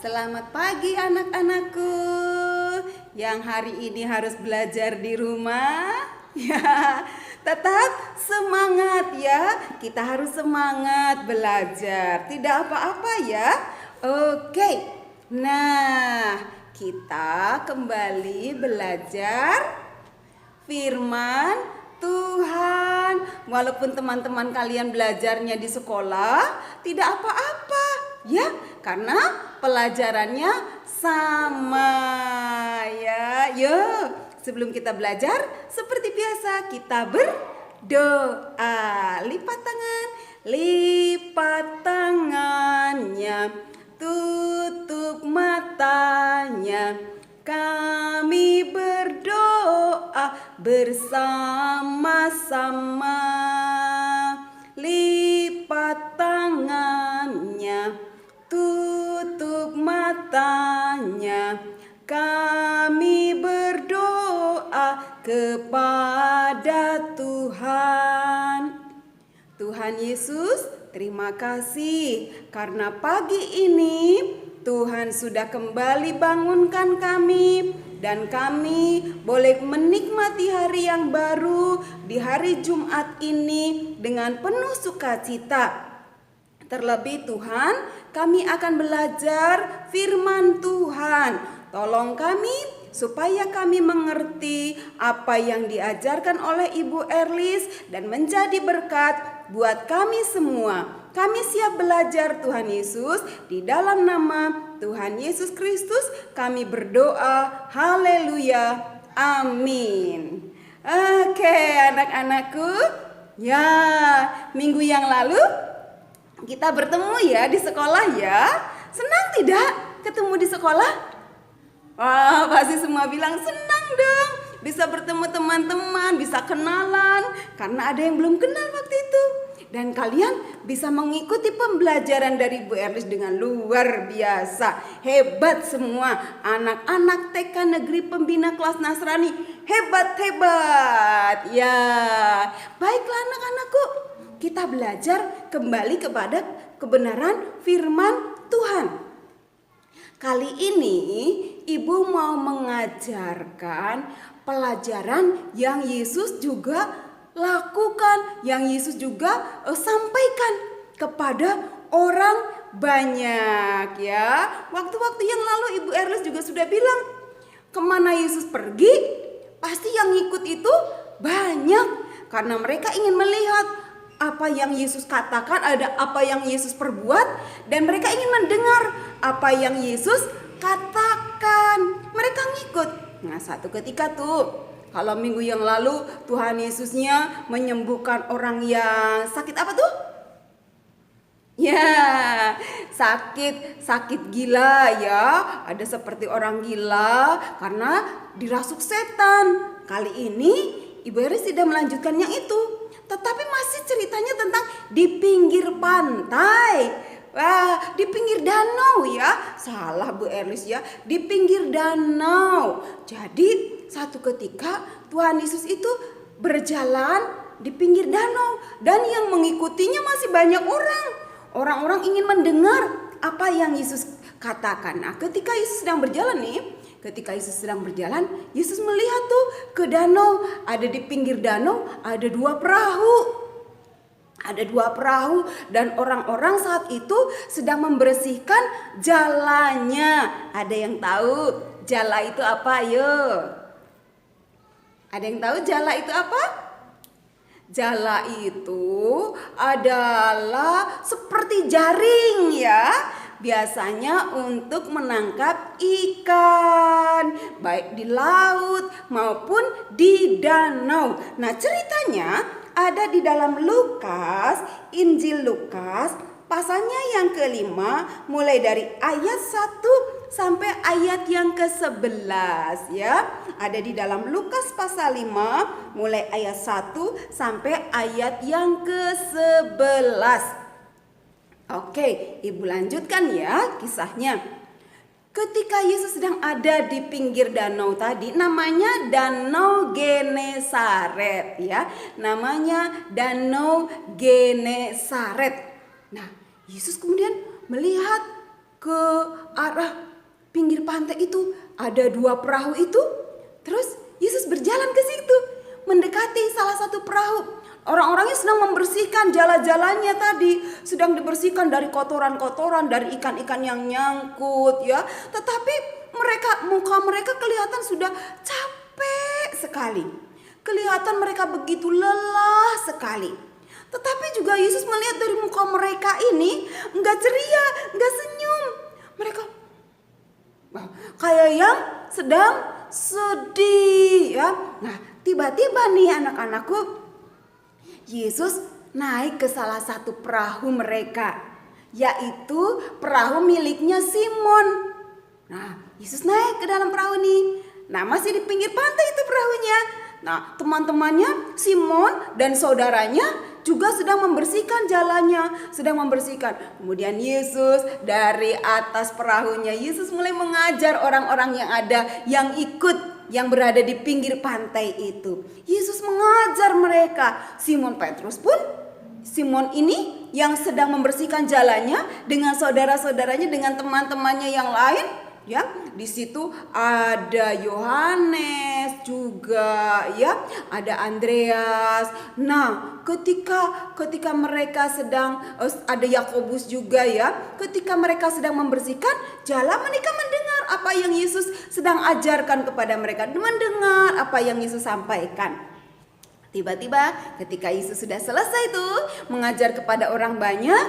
Selamat pagi anak-anakku yang hari ini harus belajar di rumah. Ya, tetap semangat ya. Kita harus semangat belajar. Tidak apa-apa ya. Oke. Nah, kita kembali belajar firman Tuhan. Walaupun teman-teman kalian belajarnya di sekolah, tidak apa-apa ya, karena pelajarannya sama ya. Yuk, sebelum kita belajar, seperti biasa kita berdoa. Lipat tangan, lipat tangannya, tutup matanya. Kami berdoa bersama-sama. Lipat tangannya, tutup matanya. Kami berdoa kepada Tuhan. Tuhan Yesus, terima kasih karena pagi ini Tuhan sudah kembali bangunkan kami dan kami boleh menikmati hari yang baru di hari Jumat ini dengan penuh sukacita. Terlebih Tuhan, kami akan belajar firman Tuhan. Tolong kami supaya kami mengerti apa yang diajarkan oleh Ibu Erlis dan menjadi berkat buat kami semua. Kami siap belajar Tuhan Yesus. Di dalam nama Tuhan Yesus Kristus kami berdoa. Haleluya. Amin. Oke anak-anakku. Ya, minggu yang lalu kita bertemu ya di sekolah ya. Senang tidak ketemu di sekolah? Wah, pasti semua bilang senang dong. Bisa bertemu teman-teman, bisa kenalan. Karena ada yang belum kenal waktu itu. Dan kalian bisa mengikuti pembelajaran dari Bu Erlis dengan luar biasa. Hebat semua. Anak-anak TK Negeri Pembina Kelas Nasrani. Hebat-hebat. Ya, baiklah anak-anakku. Kita belajar kembali kepada kebenaran firman Tuhan. Kali ini Ibu mau mengajarkan pelajaran yang Yesus juga lakukan, yang Yesus juga sampaikan kepada orang banyak ya. Waktu-waktu yang lalu Ibu Erlis juga sudah bilang, kemana Yesus pergi pasti yang ikut itu banyak, karena mereka ingin melihat apa yang Yesus katakan, ada apa yang Yesus perbuat, dan mereka ingin mendengar apa yang Yesus katakan. Mereka ngikut. Nah, satu ketika tuh, kalau minggu yang lalu Tuhan Yesusnya menyembuhkan orang yang sakit apa tuh? Ya, sakit gila ya. Ada seperti orang gila karena dirasuk setan. Kali ini Ibu Eris tidak melanjutkan yang itu, tetapi masih ceritanya tentang di pinggir pantai. Wah, di pinggir danau ya. Salah Bu Erlis ya, di pinggir danau. Jadi satu ketika Tuhan Yesus itu berjalan di pinggir danau dan yang mengikutinya masih banyak orang. Orang-orang ingin mendengar apa yang Yesus katakan. Nah, ketika Yesus sedang berjalan nih, Yesus melihat tuh ke danau. Ada di pinggir danau ada dua perahu. Ada dua perahu dan orang-orang saat itu sedang membersihkan jalannya. Ada yang tahu jala itu apa? Yuk. Ada yang tahu jala itu apa? Jala itu adalah seperti jaring ya. Biasanya untuk menangkap ikan, baik di laut maupun di danau. Nah, ceritanya ada di dalam Lukas, Injil Lukas, pasalnya yang kelima, mulai dari ayat 1 sampai ayat yang ke-11 ya. Ada di dalam Lukas pasal 5, mulai ayat 1 sampai ayat yang ke-11. Oke, Ibu lanjutkan ya kisahnya. Ketika Yesus sedang ada di pinggir danau tadi, namanya Danau Genesaret ya. Namanya Danau Genesaret. Nah, Yesus kemudian melihat ke arah pinggir pantai itu ada 2 perahu itu. Terus Yesus berjalan ke situ, mendekati salah satu perahu. Orang-orangnya sedang membersihkan jala-jalannya tadi, sedang dibersihkan dari kotoran-kotoran, dari ikan-ikan yang nyangkut ya. Tetapi muka mereka kelihatan sudah capek sekali. Kelihatan mereka begitu lelah sekali. Tetapi juga Yesus melihat dari muka mereka ini enggak ceria, enggak senyum. Mereka kayak yang sedang sedih ya. Nah, tiba-tiba nih anak-anakku, Yesus naik ke salah satu perahu mereka, yaitu perahu miliknya Simon. Nah, Yesus naik ke dalam perahu nih. Nah, masih di pinggir pantai itu perahunya. Nah, teman-temannya Simon dan saudaranya juga sedang membersihkan jalannya, sedang membersihkan. Kemudian Yesus dari atas perahunya, Yesus mulai mengajar orang-orang yang ada, yang ikut, yang berada di pinggir pantai itu. Yesus mengajar mereka. Simon Petrus pun, Simon ini yang sedang membersihkan jalannya dengan saudara-saudaranya, dengan teman-temannya yang lain, ya. Di situ ada Yohanes juga, ya, ada Andreas. Nah, ketika mereka sedang ada Yakobus juga, ya. Ketika mereka sedang membersihkan jalan, mereka mendengar apa yang Yesus sedang ajarkan kepada mereka, mendengar apa yang Yesus sampaikan. Tiba-tiba ketika Yesus sudah selesai tuh mengajar kepada orang banyak,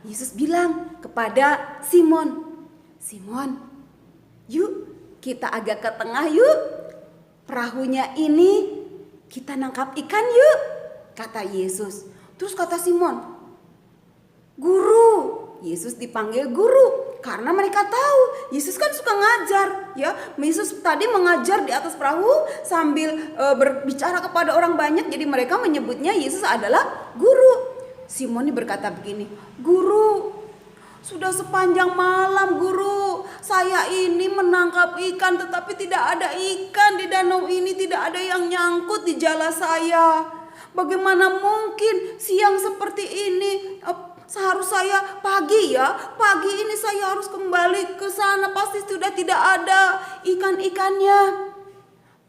Yesus bilang kepada Simon, "Simon, yuk kita agak ke tengah yuk. Perahunya ini kita nangkap ikan yuk," kata Yesus. Terus kata Simon, "Guru." Yesus dipanggil guru karena mereka tahu Yesus kan suka ngajar, ya. Yesus tadi mengajar di atas perahu sambil berbicara kepada orang banyak, jadi mereka menyebutnya Yesus adalah guru. Simon ini berkata begini, "Guru, sudah sepanjang malam guru, saya ini menangkap ikan tetapi tidak ada ikan di danau ini, tidak ada yang nyangkut di jala saya. Bagaimana mungkin siang seperti ini, seharus saya pagi ini saya harus kembali ke sana, pasti sudah tidak ada ikan-ikannya.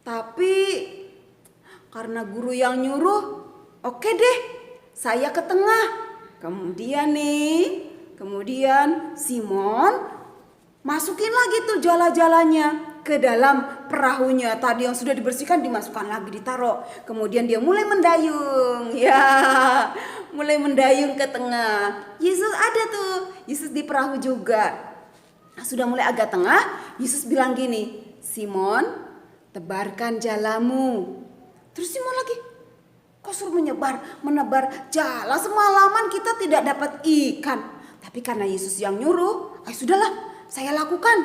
Tapi karena guru yang nyuruh, oke deh, saya ke tengah." Kemudian Simon masukin lagi tuh jala-jalanya ke dalam perahunya tadi yang sudah dibersihkan, dimasukkan lagi, ditaruh. Kemudian dia mulai mendayung, ya, mulai mendayung ke tengah. Yesus ada tuh, Yesus di perahu juga. Nah, sudah mulai agak tengah, Yesus bilang gini, "Simon, tebarkan jalamu." Terus Simon lagi, "Kok suruh menebar jala, semalaman kita tidak dapat ikan." Tapi karena Yesus yang nyuruh, sudahlah, saya lakukan.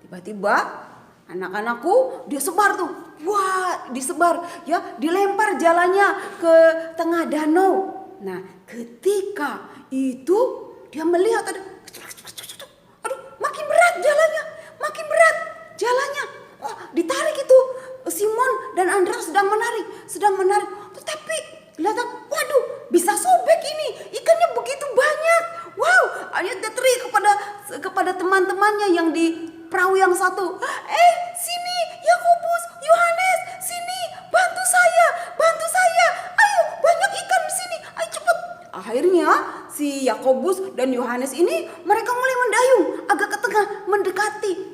Tiba-tiba anak-anakku dia sebar tuh. Wah, disebar ya, dilempar jalannya ke tengah danau. Nah, ketika itu dia melihat ada, aduh, makin berat jalannya. Wah, ditarik itu. Simon dan Andreas sedang menarik. Tetapi kelihatan, waduh, bisa sobek ini. Ikannya begitu banyak. Wow, akhirnya dia teriak kepada teman-temannya yang di perahu yang satu. Sini Yakobus, Yohanes, sini bantu saya. Ayo, banyak ikan di sini. Ayo cepet. Akhirnya si Yakobus dan Yohanes ini mereka mulai mendayung agak ke tengah,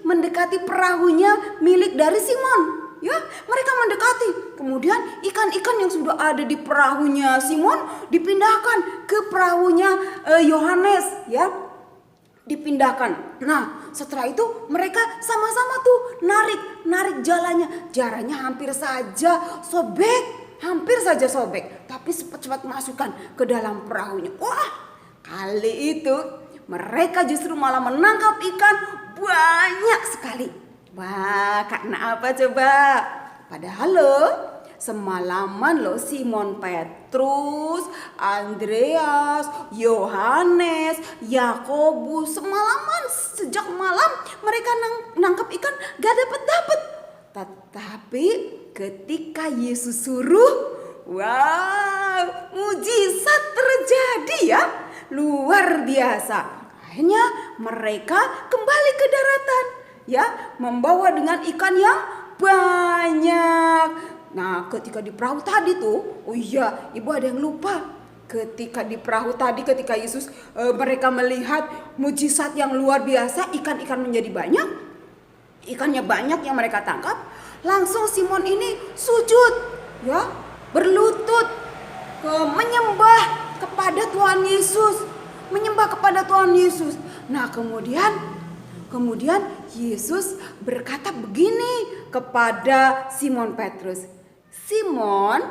mendekati perahunya milik dari Simon. Ya, mereka mendekati. Kemudian ikan-ikan yang sudah ada di perahunya Simon dipindahkan ke perahunya Yohanes, ya. Dipindahkan. Nah, setelah itu mereka sama-sama tuh narik jalannya hampir saja sobek. Tapi cepat-cepat masukkan ke dalam perahunya. Wah, kali itu mereka justru malah menangkap ikan banyak sekali. Wah, karena apa coba? Padahal semalaman Simon Petrus, Andreas, Yohanes, Yakobus, sejak malam mereka nangkap ikan gak dapat. Tetapi ketika Yesus suruh, wow, mujizat terjadi ya, luar biasa. Akhirnya mereka kembali ke daratan, ya, membawa dengan ikan yang banyak. Nah, ketika di perahu tadi tuh, oh iya, Ibu ada yang lupa. Ketika di perahu tadi, ketika Yesus mereka melihat mujizat yang luar biasa, ikan-ikan menjadi banyak, ikannya banyak yang mereka tangkap, langsung Simon ini sujud, ya, berlutut, menyembah kepada Tuhan Yesus, menyembah kepada Tuhan Yesus. Nah, kemudian Yesus berkata begini kepada Simon Petrus, "Simon,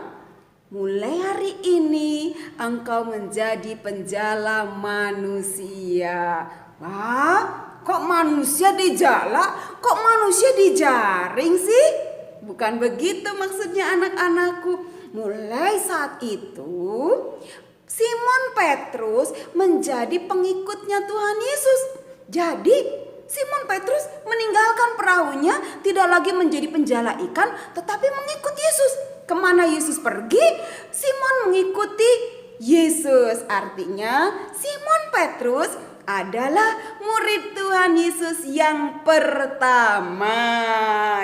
mulai hari ini engkau menjadi penjala manusia." Wah, kok manusia dijala? Kok manusia dijaring sih? Bukan begitu maksudnya anak-anakku. Mulai saat itu Simon Petrus menjadi pengikutnya Tuhan Yesus. Jadi Simon Petrus meninggalkan perahunya, tidak lagi menjadi penjala ikan, tetapi mengikut Yesus. Kemana Yesus pergi, Simon mengikuti Yesus. Artinya Simon Petrus adalah murid Tuhan Yesus yang pertama,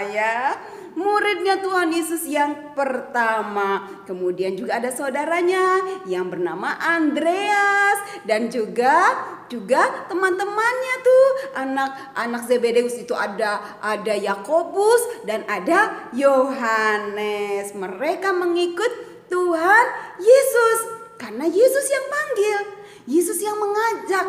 ya. Muridnya Tuhan Yesus yang pertama. Kemudian juga ada saudaranya yang bernama Andreas, dan juga teman-temannya tuh, anak Zebedeus itu ada Yakobus dan ada Yohanes. Mereka mengikut Tuhan Yesus karena Yesus yang panggil, Yesus yang mengajak.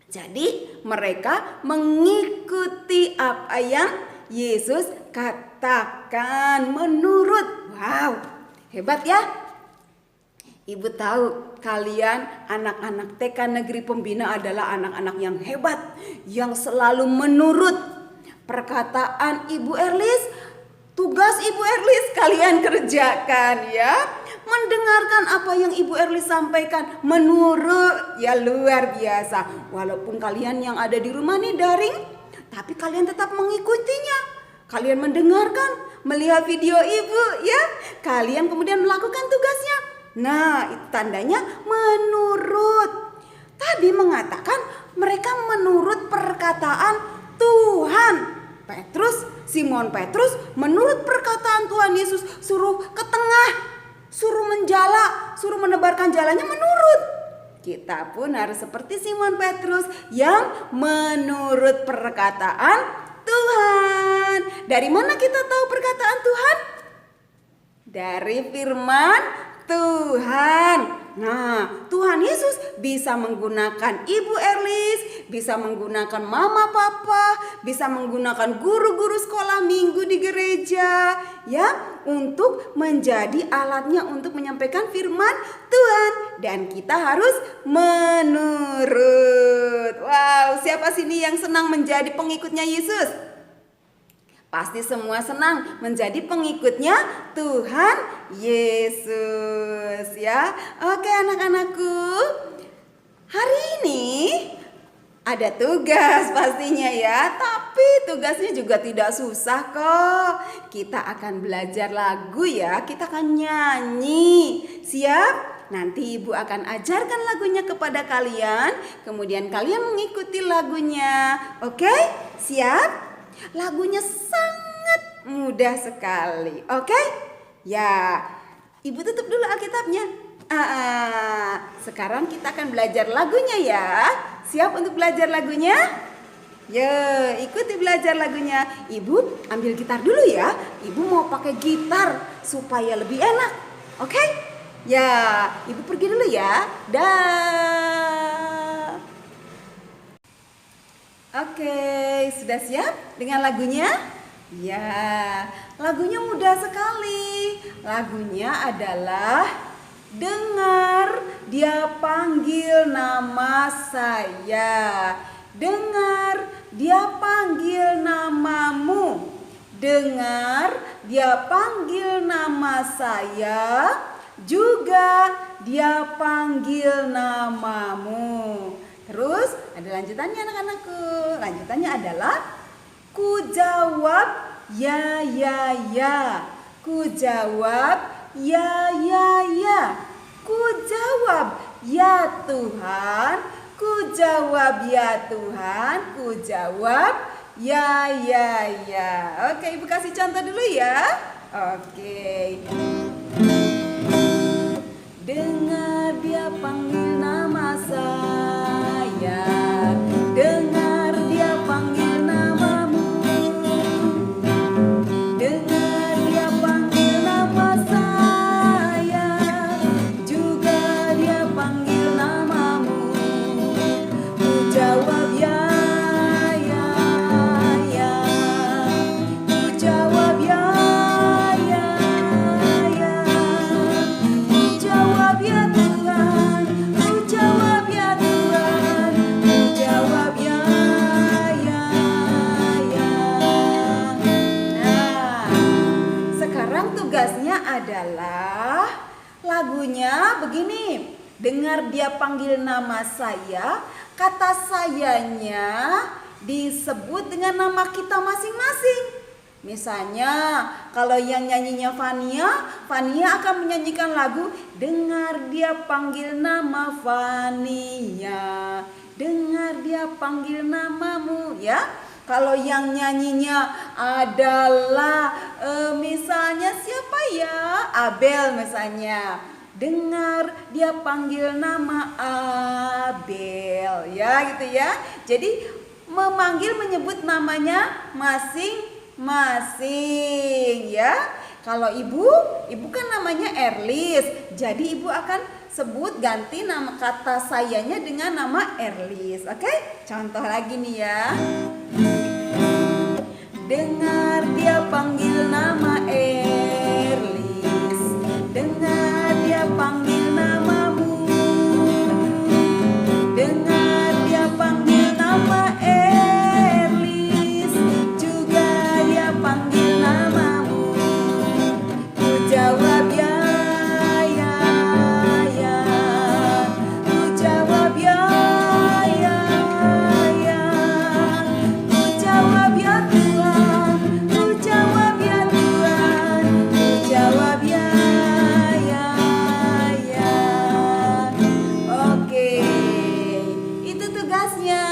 Jadi mereka mengikuti apa yang Yesus katakan, menurut. Wow, hebat ya. Ibu tahu kalian anak-anak TK Negeri Pembina adalah anak-anak yang hebat, yang selalu menurut perkataan Ibu Erlis. Tugas Ibu Erlis kalian kerjakan, ya. Mendengarkan apa yang Ibu Erlis sampaikan, menurut, ya, luar biasa. Walaupun kalian yang ada di rumah nih daring, tapi kalian tetap mengikutinya. Kalian mendengarkan, melihat video Ibu, ya. Kalian kemudian melakukan tugasnya. Nah, itu tandanya menurut. Tadi mengatakan mereka menurut perkataan Tuhan. Simon Petrus menurut perkataan Tuhan Yesus, suruh ke tengah, suruh menjala, suruh menebarkan jalannya, menurut. Kita pun harus seperti Simon Petrus yang menurut perkataan Tuhan. Dari mana kita tahu perkataan Tuhan? Dari firman Tuhan. Nah, Tuhan Yesus bisa menggunakan Ibu Erlis, bisa menggunakan mama papa, bisa menggunakan guru-guru sekolah minggu di gereja, ya, untuk menjadi alatnya untuk menyampaikan firman Tuhan. Dan kita harus menurut. Wow, siapa sini yang senang menjadi pengikutnya Yesus? Pasti semua senang menjadi pengikutnya Tuhan Yesus, ya. Oke anak-anakku, hari ini ada tugas pastinya, ya. Tapi tugasnya juga tidak susah kok. Kita akan belajar lagu, ya. Kita akan nyanyi. Siap? Nanti Ibu akan ajarkan lagunya kepada kalian, kemudian kalian mengikuti lagunya. Oke? Siap? Lagunya sangat mudah sekali. Oke? Ya, Ibu tutup dulu Alkitabnya. Sekarang kita akan belajar lagunya, ya. Siap untuk belajar lagunya? Ya, ikuti belajar lagunya. Ibu ambil gitar dulu, ya. Ibu mau pakai gitar supaya lebih enak. Oke? Ya, Ibu pergi dulu, ya. Dah. Oke, sudah siap dengan lagunya? Ya, lagunya mudah sekali. Lagunya adalah dengar dia panggil nama saya. Dengar dia panggil namamu. Dengar dia panggil nama saya. Juga dia panggil namamu. Terus ada lanjutannya anak-anakku. Lanjutannya adalah ku jawab ya ya ya. Ku jawab ya ya ya. Ku jawab ya Tuhan. Ku jawab ya Tuhan, ku jawab ya, ya, ya. Oke, Ibu kasih contoh dulu ya. Oke. Dengar dia panggil nama saya, dengar dia panggil namamu, dengar dia panggil nama saya, juga dia panggil namamu. Ku jawab ya, ya, ya. Ku jawab ya, ya, ya. Ku jawab ya Tuhan, ku jawab ya Tuhan, ku jawab ya, ya, ya. Nah, sekarang tugasnya adalah lagunya begini. Dengar dia panggil nama saya, kata sayanya disebut dengan nama kita masing-masing. Misalnya kalau yang nyanyinya Fania akan menyanyikan lagu Dengar dia panggil nama Fania, dengar dia panggil namamu ya. Kalau yang nyanyinya adalah misalnya siapa ya? Abel misalnya. Dengar dia panggil nama Abel ya gitu ya. Jadi menyebut namanya masing-masing ya. Kalau ibu kan namanya Erlis. Jadi ibu akan sebut ganti nama kata sayanya dengan nama Erlis. Oke? Contoh lagi nih ya. Dengar dia panggil nama Erlis, dengar dia panggil namamu, dengar dia panggil nama Erlis, juga dia panggil namamu. Ku jawab ya, ya, ya. Ku jawab ya, ya, ya. Ku jawab ya Tuhan, ku jawab ya Tuhan, ku jawab ya, ya, ya. Oke, itu tugasnya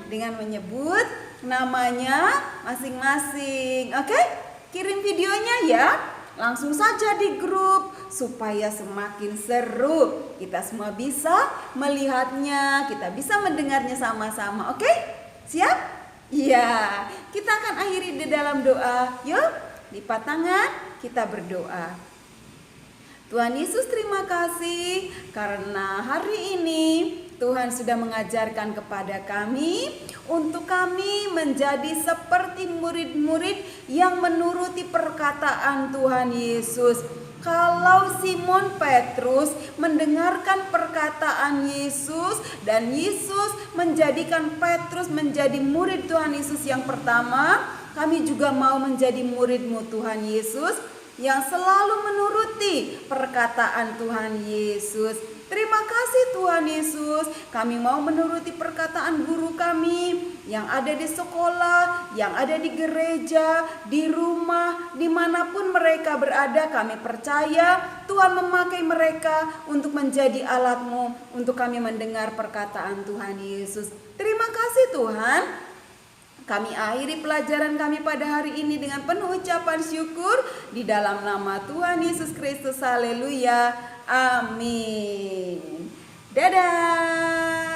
dengan menyebut namanya masing-masing. Oke, kirim videonya ya. Langsung saja di grup supaya semakin seru. Kita semua bisa melihatnya, kita bisa mendengarnya sama-sama. Oke? Siap? Iya. Kita akan akhiri di dalam doa. Yuk, lipat tangan, kita berdoa. Tuhan Yesus, terima kasih karena hari ini Tuhan sudah mengajarkan kepada kami untuk kami menjadi seperti murid-murid yang menuruti perkataan Tuhan Yesus. Kalau Simon Petrus mendengarkan perkataan Yesus dan Yesus menjadikan Petrus menjadi murid Tuhan Yesus yang pertama, kami juga mau menjadi murid-Mu Tuhan Yesus yang selalu menuruti perkataan Tuhan Yesus. Terima kasih Tuhan Yesus, kami mau menuruti perkataan guru kami yang ada di sekolah, yang ada di gereja, di rumah, dimanapun mereka berada. Kami percaya Tuhan memakai mereka untuk menjadi alat-Mu, untuk kami mendengar perkataan Tuhan Yesus. Terima kasih Tuhan. Kami akhiri pelajaran kami pada hari ini dengan penuh ucapan syukur di dalam nama Tuhan Yesus Kristus. Haleluya. Amin. Dadah.